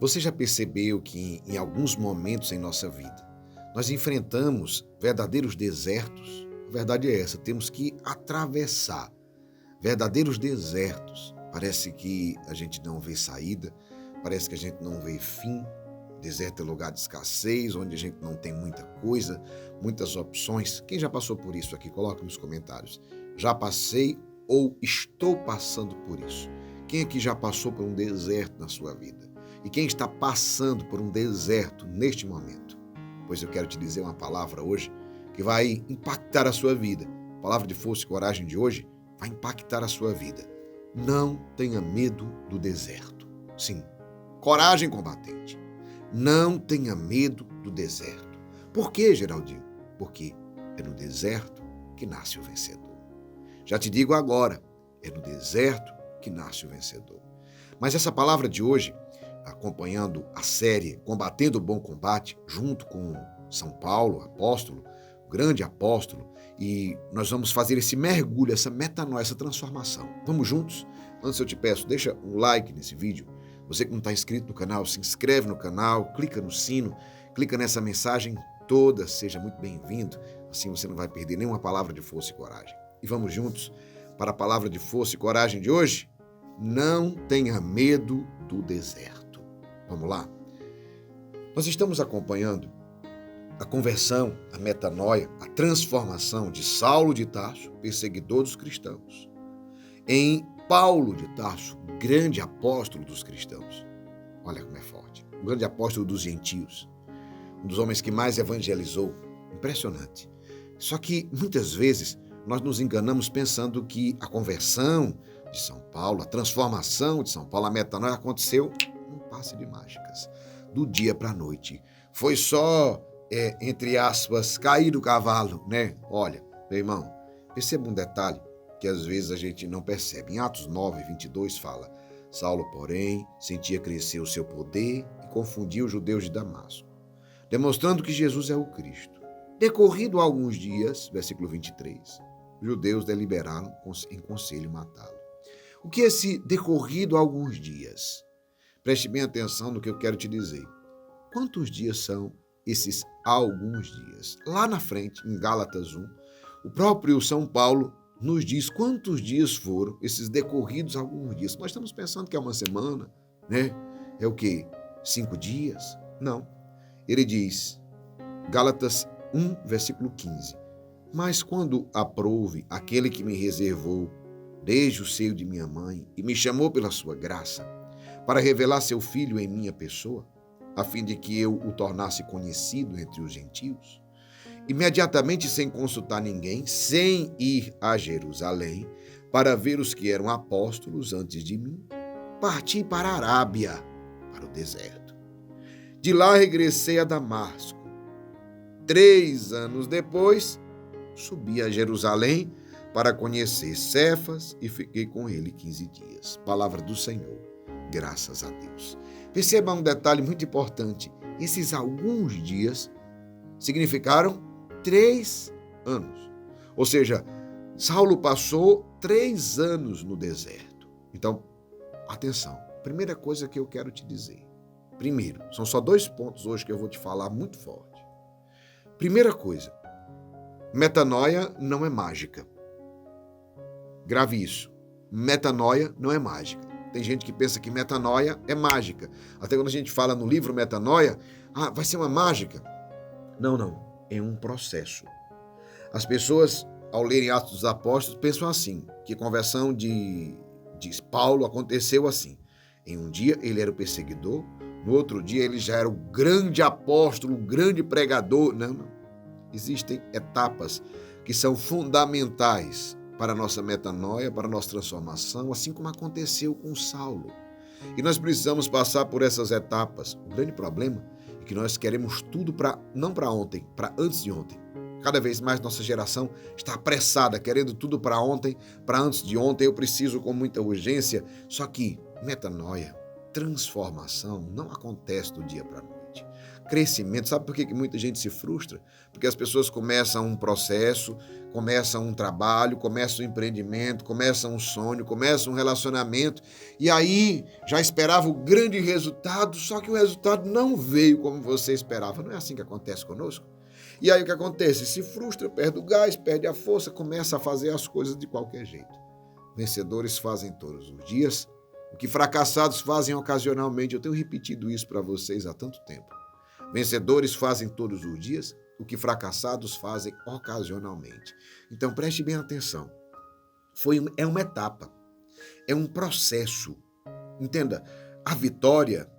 Você já percebeu que em alguns momentos em nossa vida nós enfrentamos verdadeiros desertos? A verdade é essa, temos que atravessar verdadeiros desertos. Parece que a gente não vê saída, parece que a gente não vê fim. Deserto é lugar de escassez, onde a gente não tem muita coisa, muitas opções. Quem já passou por isso aqui? Coloque nos comentários. Já passei ou estou passando por isso? Quem aqui já passou por um deserto na sua vida? E quem está passando por um deserto neste momento? Pois eu quero te dizer uma palavra hoje que vai impactar a sua vida. A palavra de força e coragem de hoje vai impactar a sua vida. Não tenha medo do deserto. Sim, coragem combatente. Não tenha medo do deserto. Por quê, Geraldinho? Porque é no deserto que nasce o vencedor. Já te digo agora, é no deserto que nasce o vencedor. Mas essa palavra de hoje, acompanhando a série Combatendo o Bom Combate, junto com São Paulo, apóstolo, grande apóstolo, e nós vamos fazer esse mergulho, essa metanoia, essa transformação. Vamos juntos? Antes eu te peço, deixa um like nesse vídeo. Você que não está inscrito no canal, se inscreve no canal, clica no sino, clica nessa mensagem toda, seja muito bem-vindo. Assim você não vai perder nenhuma palavra de força e coragem. E vamos juntos para a palavra de força e coragem de hoje? Não tenha medo do deserto. Vamos lá? Nós estamos acompanhando a conversão, a metanoia, a transformação de Saulo de Tarso, perseguidor dos cristãos, em Paulo de Tarso, grande apóstolo dos cristãos. Olha como é forte. O grande apóstolo dos gentios. Um dos homens que mais evangelizou. Impressionante. Só que, muitas vezes, nós nos enganamos pensando que a conversão de São Paulo, a transformação de São Paulo, a metanoia aconteceu num passe de mágicas. Do dia para a noite. Foi só, entre aspas, cair do cavalo, né? Olha, meu irmão, perceba um detalhe que às vezes a gente não percebe. Em Atos 9, 22 fala: Saulo, porém, sentia crescer o seu poder e confundia os judeus de Damasco, demonstrando que Jesus é o Cristo. Decorrido alguns dias, versículo 23, os judeus deliberaram em conselho matá-lo. O que é esse decorrido alguns dias? Preste bem atenção no que eu quero te dizer. Quantos dias são esses alguns dias? Lá na frente, em Gálatas 1, o próprio São Paulo nos diz quantos dias foram esses decorridos alguns dias. Nós estamos pensando que é uma semana, né? É o quê? 5 dias? Não. Ele diz, Gálatas 1, versículo 15. Mas quando aprouve aquele que me reservou desde o seio de minha mãe e me chamou pela sua graça para revelar seu filho em minha pessoa, a fim de que eu o tornasse conhecido entre os gentios, imediatamente, sem consultar ninguém, sem ir a Jerusalém, para ver os que eram apóstolos antes de mim, parti para a Arábia, para o deserto. De lá regressei a Damasco. 3 anos depois, subi a Jerusalém para conhecer Cefas e fiquei com ele 15 dias. Palavra do Senhor, graças a Deus. Perceba um detalhe muito importante. Esses alguns dias significaram 3 anos. Ou seja, Saulo passou 3 anos no deserto. Então, atenção. Primeira coisa que eu quero te dizer. Primeiro, são só 2 pontos hoje que eu vou te falar muito forte. Primeira coisa, metanoia não é mágica. Grave isso. Metanoia não é mágica. Tem gente que pensa que metanoia é mágica. Até quando a gente fala no livro Metanoia, vai ser uma mágica. Não. É um processo. As pessoas, ao lerem Atos dos Apóstolos, pensam assim, que a conversão de Paulo aconteceu assim. Em um dia ele era o perseguidor, no outro dia ele já era o grande apóstolo, o grande pregador. Não. Existem etapas que são fundamentais para a nossa metanoia, para a nossa transformação, assim como aconteceu com Saulo. E nós precisamos passar por essas etapas. O grande problema é que nós queremos tudo não para ontem, para antes de ontem. Cada vez mais nossa geração está apressada, querendo tudo para ontem, para antes de ontem. Eu preciso com muita urgência. Só que metanoia, transformação, não acontece do dia para a noite. Crescimento, sabe por que muita gente se frustra? Porque as pessoas começam um processo, começa um trabalho, começa um empreendimento, começa um sonho, começa um relacionamento, e aí já esperava o grande resultado, só que o resultado não veio como você esperava. Não é assim que acontece conosco? E aí o que acontece? Se frustra, perde o gás, perde a força, começa a fazer as coisas de qualquer jeito. Vencedores fazem todos os dias, o que fracassados fazem ocasionalmente. Eu tenho repetido isso para vocês há tanto tempo. Vencedores fazem todos os dias, o que fracassados fazem ocasionalmente. Então preste bem atenção. É uma etapa, é um processo. Entenda, a vitória,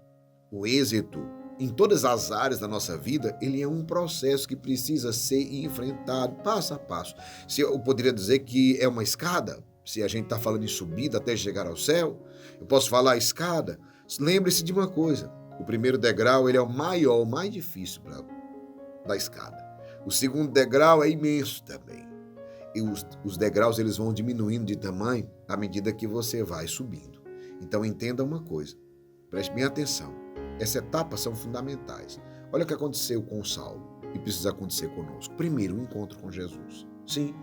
o êxito, em todas as áreas da nossa vida, ele é um processo que precisa ser enfrentado passo a passo. Se eu poderia dizer que é uma escada, se a gente está falando em subida até chegar ao céu, eu posso falar escada. Lembre-se de uma coisa, o primeiro degrau ele é o maior, o mais difícil da escada. O segundo degrau é imenso também. E os degraus eles vão diminuindo de tamanho à medida que você vai subindo. Então entenda uma coisa, preste bem atenção. Essas etapas são fundamentais. Olha o que aconteceu com Saulo e precisa acontecer conosco. Primeiro, o encontro com Jesus. Sim,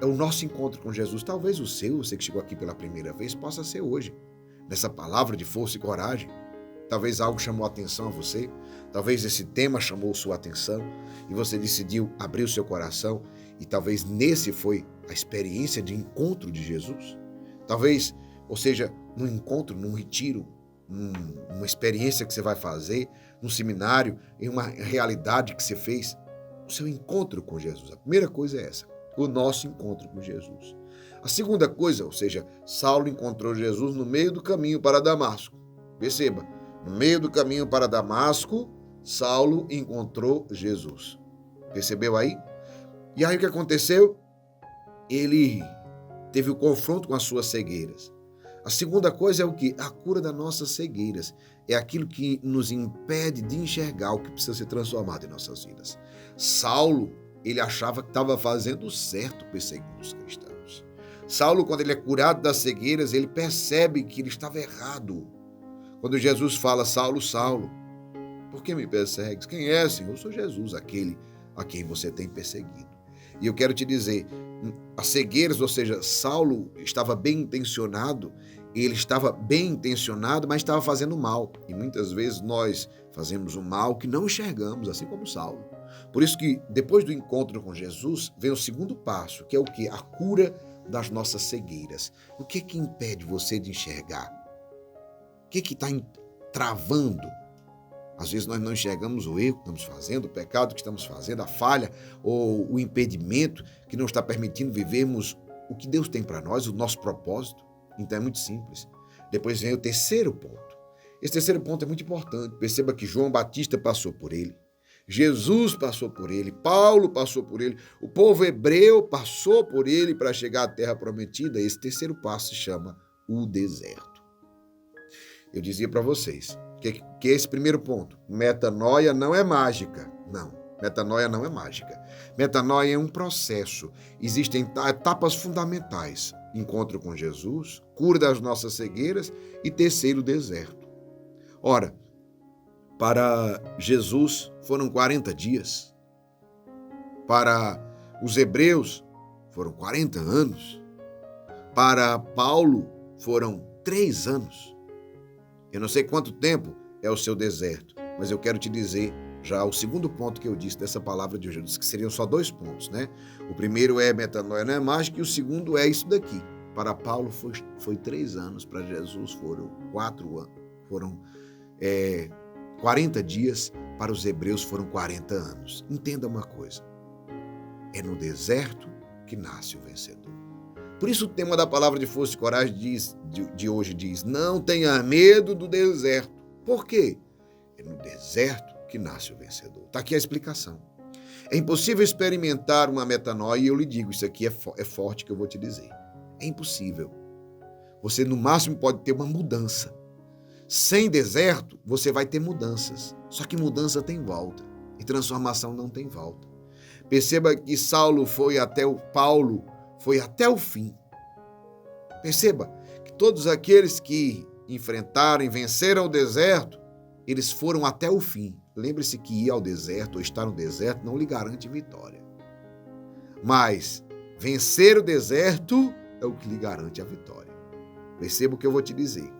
é o nosso encontro com Jesus. Talvez o seu, você que chegou aqui pela primeira vez, possa ser hoje. Nessa palavra de força e coragem. Talvez algo chamou a atenção a você. Talvez esse tema chamou sua atenção e você decidiu abrir o seu coração. E talvez nesse foi a experiência de encontro de Jesus. Talvez, ou seja, num encontro, num retiro, uma experiência que você vai fazer, num seminário, em uma realidade que você fez, o seu encontro com Jesus. A primeira coisa é essa, o nosso encontro com Jesus. A segunda coisa, ou seja, Saulo encontrou Jesus no meio do caminho para Damasco. Perceba, no meio do caminho para Damasco, Saulo encontrou Jesus. Percebeu aí? E aí o que aconteceu? Ele teve o confronto com as suas cegueiras. A segunda coisa é o quê? A cura das nossas cegueiras. É aquilo que nos impede de enxergar o que precisa ser transformado em nossas vidas. Saulo, ele achava que estava fazendo certo perseguindo os cristãos. Saulo, quando ele é curado das cegueiras, ele percebe que ele estava errado. Quando Jesus fala, Saulo, Saulo, por que me persegues? Quem é, Senhor? Eu sou Jesus, aquele a quem você tem perseguido. E eu quero te dizer, as cegueiras, ou seja, Saulo estava bem intencionado, mas estava fazendo mal. E muitas vezes nós fazemos o mal que não enxergamos, assim como Saulo. Por isso que depois do encontro com Jesus, vem o segundo passo, que é o quê? A cura das nossas cegueiras. O que que impede você de enxergar? O que que está travando? Às vezes nós não enxergamos o erro que estamos fazendo, o pecado que estamos fazendo, a falha ou o impedimento que não está permitindo vivermos o que Deus tem para nós, o nosso propósito. Então é muito simples. Depois vem o terceiro ponto. Esse terceiro ponto é muito importante. Perceba que João Batista passou por ele, Jesus passou por ele, Paulo passou por ele, o povo hebreu passou por ele para chegar à terra prometida. Esse terceiro passo se chama o deserto. Eu dizia para vocês que esse primeiro ponto, metanoia não é mágica. Não, metanoia não é mágica. Metanoia é um processo. Existem etapas fundamentais. Encontro com Jesus, cura das nossas cegueiras e terceiro, deserto. Ora, para Jesus foram 40 dias. Para os hebreus foram 40 anos. Para Paulo foram 3 anos. Eu não sei quanto tempo é o seu deserto, mas eu quero te dizer já o segundo ponto que eu disse dessa palavra de hoje. Eu disse que seriam só 2 pontos, né? O primeiro é metanoia não é mágica e o segundo é isso daqui. Para Paulo foi 3 anos, para Jesus foram 4 anos, foram 40 dias, para os hebreus foram 40 anos. Entenda uma coisa, é no deserto que nasce o vencedor. Por isso o tema da palavra de força e coragem de hoje diz, não tenha medo do deserto. Por quê? É no deserto que nasce o vencedor. Está aqui a explicação. É impossível experimentar uma metanoia, e eu lhe digo, isso aqui é forte que eu vou te dizer. É impossível. Você no máximo pode ter uma mudança. Sem deserto, você vai ter mudanças. Só que mudança tem volta. E transformação não tem volta. Perceba que Paulo foi até o fim. Perceba que todos aqueles que enfrentaram e venceram o deserto, eles foram até o fim. Lembre-se que ir ao deserto ou estar no deserto não lhe garante vitória. Mas Vencer o deserto é o que lhe garante a vitória. Perceba o que eu vou te dizer.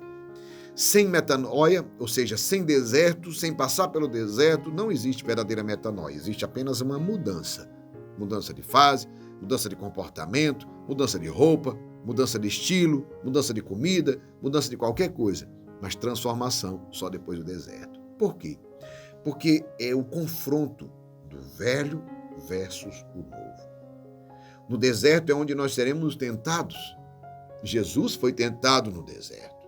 Sem metanoia, ou seja, sem deserto, sem passar pelo deserto, não existe verdadeira metanoia. Existe apenas uma mudança. Mudança de fase, mudança de comportamento, mudança de roupa, mudança de estilo, mudança de comida, mudança de qualquer coisa. Mas transformação só depois do deserto. Por quê? Porque é o confronto do velho versus o novo. No deserto é onde nós seremos tentados. Jesus foi tentado no deserto.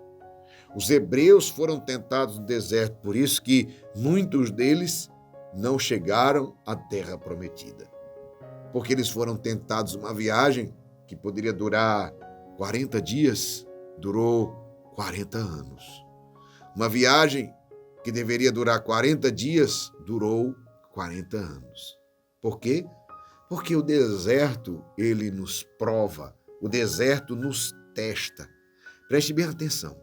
Os hebreus foram tentados no deserto, por isso que muitos deles não chegaram à terra prometida. Porque eles foram tentados uma viagem que poderia durar 40 dias, durou 40 anos. Uma viagem que deveria durar 40 dias, durou 40 anos. Por quê? Porque o deserto, ele nos prova, o deserto nos testa. Preste bem atenção.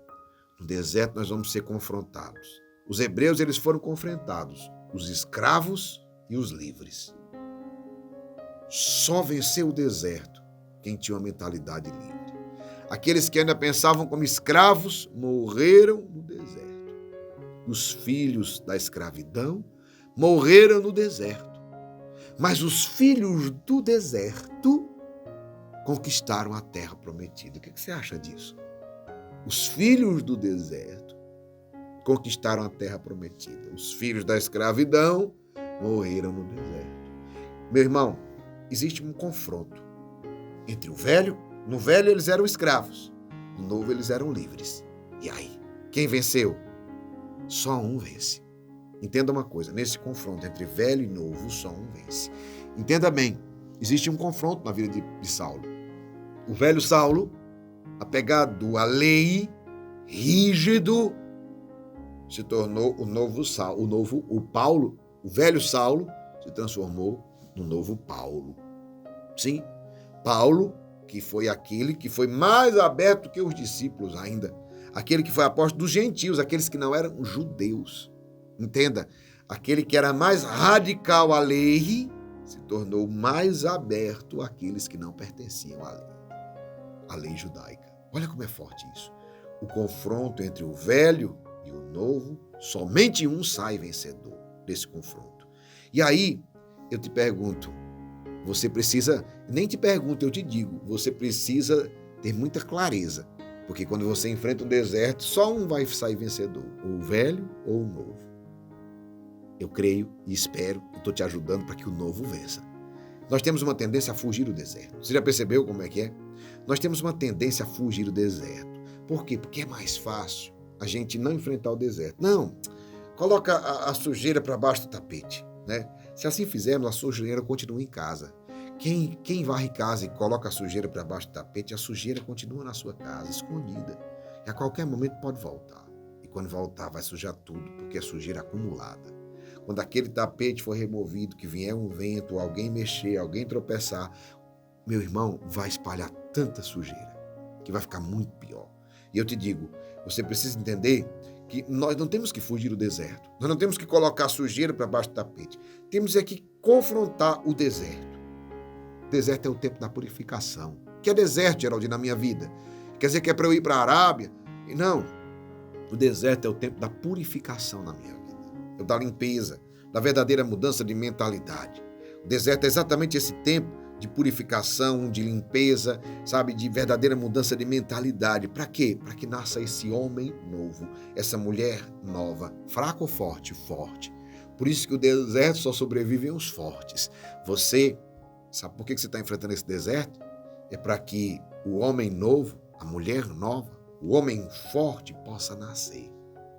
No deserto nós vamos ser confrontados. Os hebreus, eles foram confrontados, os escravos e os livres. Só venceu o deserto quem tinha uma mentalidade livre. Aqueles que ainda pensavam como escravos morreram no deserto. Os filhos da escravidão morreram no deserto. Mas os filhos do deserto conquistaram a terra prometida. O que você acha disso? Os filhos do deserto conquistaram a terra prometida. Os filhos da escravidão morreram no deserto. Meu irmão, existe um confronto entre o velho. No velho eles eram escravos. No novo eles eram livres. E aí? Quem venceu? Só um vence. Entenda uma coisa, nesse confronto entre velho e novo, só um vence. Entenda bem, existe um confronto na vida de Saulo. O velho Saulo, apegado à lei, rígido, se tornou o novo Saulo. O Paulo, o velho Saulo, se transformou no novo Paulo. Sim, Paulo, que foi aquele que foi mais aberto que os discípulos ainda. Aquele que foi apóstolo dos gentios, aqueles que não eram judeus. Entenda, aquele que era mais radical à lei se tornou mais aberto àqueles que não pertenciam à lei judaica. Olha como é forte isso. O confronto entre o velho e o novo, somente um sai vencedor desse confronto. E aí, eu te pergunto, você precisa, nem te pergunto, eu te digo, você precisa ter muita clareza, porque quando você enfrenta um deserto, só um vai sair vencedor, ou o velho ou o novo. Eu creio e espero e estou te ajudando para que o novo vença. Nós temos uma tendência a fugir do deserto. Você já percebeu como é que é? Nós temos uma tendência a fugir do deserto. Por quê? Porque é mais fácil a gente não enfrentar o deserto. Não, coloca a sujeira para baixo do tapete, né? Se assim fizermos, a sujeira continua em casa. Quem varre casa e coloca a sujeira para baixo do tapete, a sujeira continua na sua casa, escondida. E a qualquer momento pode voltar. E quando voltar, vai sujar tudo, porque é sujeira acumulada. Quando aquele tapete for removido, que vier um vento, alguém mexer, alguém tropeçar, meu irmão, vai espalhar tanta sujeira que vai ficar muito pior. E eu te digo, você precisa entender que nós não temos que fugir do deserto. Nós não temos que colocar sujeira para baixo do tapete. Temos é que confrontar o deserto. O deserto é o tempo da purificação. O que é deserto, Geraldinho, na minha vida? Quer dizer que é para eu ir para a Arábia? Não. O deserto é o tempo da purificação na minha vida. Da limpeza, da verdadeira mudança de mentalidade. O deserto é exatamente esse tempo de purificação, de limpeza, sabe, de verdadeira mudança de mentalidade. Para quê? Para que nasça esse homem novo, essa mulher nova, fraco ou forte? Forte. Por isso que o deserto só sobrevivem os fortes. Você, sabe por que você está enfrentando esse deserto? É para que o homem novo, a mulher nova, o homem forte possa nascer.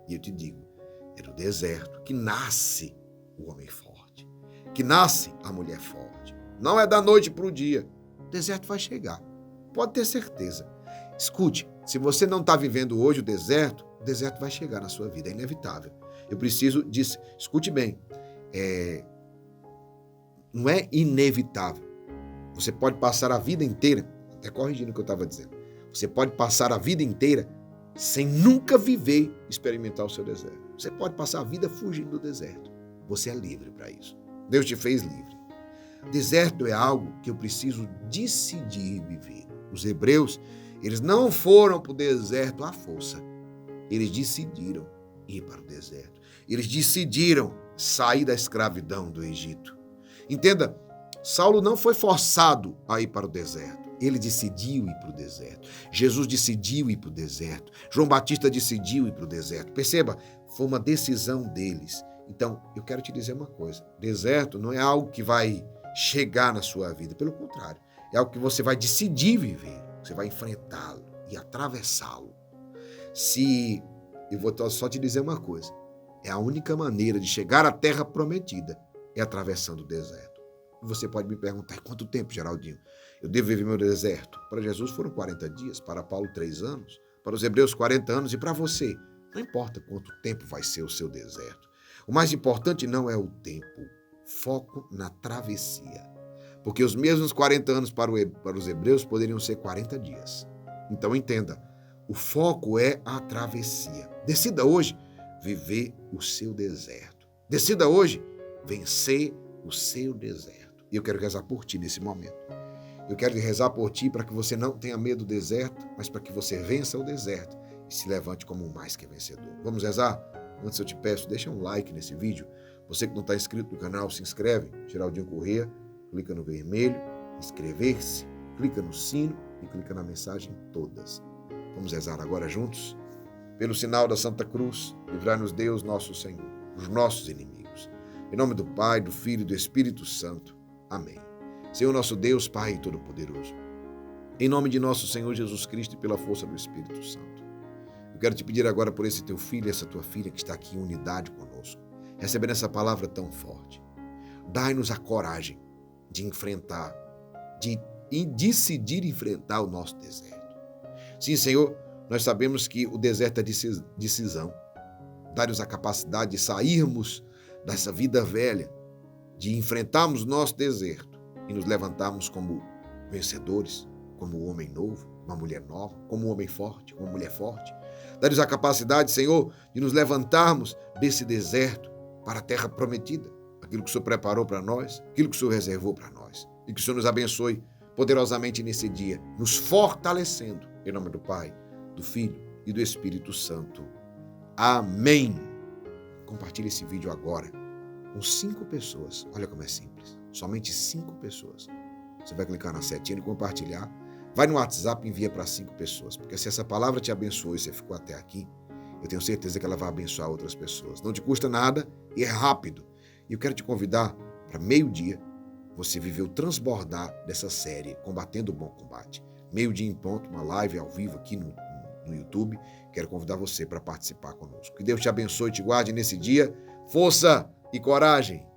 E eu te digo, é do deserto que nasce o homem forte, que nasce a mulher forte. Não é da noite para o dia. O deserto vai chegar. Pode ter certeza. Escute, se você não está vivendo hoje o deserto vai chegar na sua vida, é inevitável. Eu preciso disso. Escute bem, não é inevitável. Você pode passar a vida inteira, até corrigindo o que eu estava dizendo, você pode passar a vida inteira sem nunca viver, experimentar o seu deserto. Você pode passar a vida fugindo do deserto. Você é livre para isso. Deus te fez livre. Deserto é algo que eu preciso decidir viver. Os hebreus, eles não foram para o deserto à força. Eles decidiram ir para o deserto. Eles decidiram sair da escravidão do Egito. Entenda, Saulo não foi forçado a ir para o deserto. Ele decidiu ir para o deserto. Jesus decidiu ir para o deserto. João Batista decidiu ir para o deserto. Perceba, foi uma decisão deles. Então, eu quero te dizer uma coisa. Deserto não é algo que vai chegar na sua vida. Pelo contrário, é algo que você vai decidir viver. Você vai enfrentá-lo e atravessá-lo. Eu vou só te dizer uma coisa. É a única maneira de chegar à terra prometida é atravessando o deserto. Você pode me perguntar, quanto tempo, Geraldinho? Eu devo viver meu deserto? Para Jesus foram 40 dias, para Paulo 3 anos, para os hebreus 40 anos e para você. Não importa quanto tempo vai ser o seu deserto. O mais importante não é o tempo. Foco na travessia. Porque os mesmos 40 anos para os hebreus poderiam ser 40 dias. Então entenda, o foco é a travessia. Decida hoje viver o seu deserto. Decida hoje vencer o seu deserto. E eu quero rezar por ti nesse momento. Eu quero rezar por ti para que você não tenha medo do deserto, mas para que você vença o deserto e se levante como um mais que vencedor. Vamos rezar? Antes eu te peço, deixa um like nesse vídeo. Você que não está inscrito no canal, se inscreve. Geraldinho Corrêa, clica no vermelho, inscrever-se, clica no sino e clica na mensagem todas. Vamos rezar agora juntos? Pelo sinal da Santa Cruz, livrai-nos Deus, nosso Senhor, dos nossos inimigos. Em nome do Pai, do Filho e do Espírito Santo. Amém. Senhor nosso Deus, Pai Todo-Poderoso, em nome de nosso Senhor Jesus Cristo e pela força do Espírito Santo, eu quero te pedir agora por esse teu filho e essa tua filha que está aqui em unidade conosco, recebendo essa palavra tão forte. Dai-nos a coragem de enfrentar, de decidir enfrentar o nosso deserto. Sim, Senhor, nós sabemos que o deserto é decisão. Dai-nos a capacidade de sairmos dessa vida velha, de enfrentarmos o nosso deserto e nos levantarmos como vencedores, como um homem novo, uma mulher nova, como um homem forte, uma mulher forte. Dá-nos a capacidade, Senhor, de nos levantarmos desse deserto para a terra prometida, aquilo que o Senhor preparou para nós, aquilo que o Senhor reservou para nós. E que o Senhor nos abençoe poderosamente nesse dia, nos fortalecendo, em nome do Pai, do Filho e do Espírito Santo. Amém. Compartilhe esse vídeo agora com 5 pessoas. Olha como é simples. Somente 5 pessoas. Você vai clicar na setinha de compartilhar. Vai no WhatsApp e envia para 5 pessoas. Porque se essa palavra te abençoou e você ficou até aqui, eu tenho certeza que ela vai abençoar outras pessoas. Não te custa nada e é rápido. E eu quero te convidar para meio-dia você viver o transbordar dessa série Combatendo o Bom Combate. Meio-dia em ponto, uma live ao vivo aqui no YouTube. Quero convidar você para participar conosco. Que Deus te abençoe e te guarde nesse dia. Força e coragem!